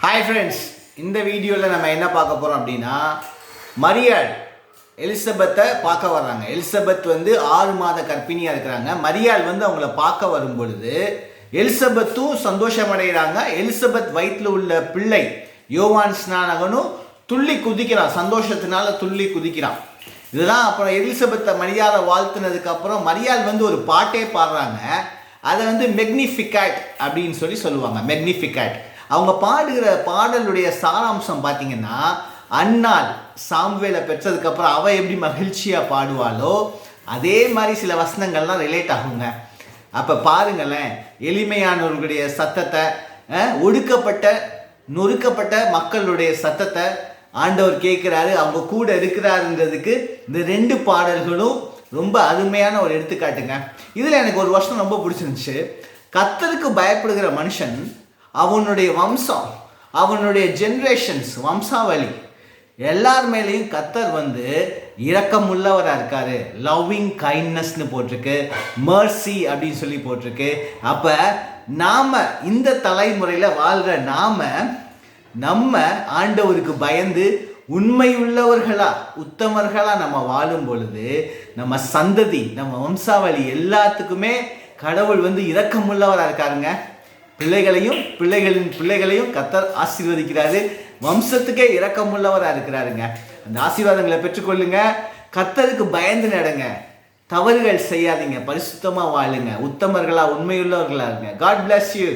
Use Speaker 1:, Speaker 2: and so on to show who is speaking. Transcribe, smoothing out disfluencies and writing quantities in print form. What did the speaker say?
Speaker 1: Hi friends, இந்த வீடியோவில் நம்ம என்ன பார்க்க போகிறோம் அப்படின்னா, மரியாள் எலிசபெத்தை பார்க்க வர்றாங்க. எலிசபெத் வந்து 6 மாத கர்ப்பிணியாக இருக்கிறாங்க. மரியாள் வந்து அவங்கள பார்க்க வரும் பொழுது எலிசபெத்தும் சந்தோஷமடைகிறாங்க. எலிசபெத் வயிற்றில் உள்ள பிள்ளை யோவான் ஸ்நானகனும் துள்ளி குதிக்கிறான், சந்தோஷத்தினால துள்ளி குதிக்கிறான். இதுதான் அப்புறம் எலிசபெத்தை மரியாதை வாழ்த்துனதுக்கு அப்புறம் மரியாள் வந்து ஒரு பாட்டே பாடுறாங்க. அதை வந்து மெக்னிஃபிகேட் அப்படின்னு சொல்லுவாங்க. மெக்னிஃபிகேட் அவங்க பாடுகிற பாடலுடைய சாராம்சம் பார்த்தீங்கன்னா, அன்னாள் சாமுவேலை பெற்றதுக்கப்புறம் அவள் எப்படி மகிழ்ச்சியாக பாடுவாளோ அதே மாதிரி சில வசனங்கள்லாம் ரிலேட் ஆகுங்க. அப்போ பாருங்களேன், எளிமையானவர்களுடைய சத்தத்தை, ஒடுக்கப்பட்ட நொறுக்கப்பட்ட மக்களுடைய சத்தத்தை ஆண்டவர் கேட்குறாரு, அவங்க கூட இருக்கிறாருன்றதுக்கு இந்த 2 பாடல்களும் ரொம்ப அருமையான ஒரு எடுத்துக்காட்டுங்க. இதில் எனக்கு ஒரு வருஷம் ரொம்ப பிடிச்சிருந்துச்சு. கர்த்தருக்கு பயப்படுகிற மனுஷன் அவனுடைய வம்சம், அவனுடைய ஜென்ரேஷன்ஸ், வம்சாவளி எல்லார் மேலேயும் கர்த்தர் வந்து இரக்கமுள்ளவராக இருக்காரு. லவ்விங் கைண்ட்னஸ்னு போட்டிருக்கு, மர்சி அப்படின்னு சொல்லி போட்டிருக்கு. அப்போ நாம் இந்த தலைமுறையில் வாழ்கிற நம்ம ஆண்டவருக்கு பயந்து உண்மை உள்ளவர்களா உத்தமர்களா நம்ம வாழும் பொழுது நம்ம சந்ததி, நம்ம வம்சாவளி எல்லாத்துக்குமே கடவுள் வந்து இரக்கமுள்ளவராக இருக்காருங்க. பிள்ளைகளின் பிள்ளைகளையும் கர்த்தர் ஆசீர்வதிக்கிறாரு. வம்சத்துக்கே இரக்கமுள்ளவராக இருக்கிறாருங்க. அந்த ஆசீர்வாதங்களை பெற்றுக்கொள்ளுங்க. கர்த்தருக்கு பயந்து நடங்க, தவறுகள் செய்யாதீங்க, பரிசுத்தமாக வாழுங்க, உத்தமர்களா உண்மையுள்ளவர்களா இருங்க. God bless you.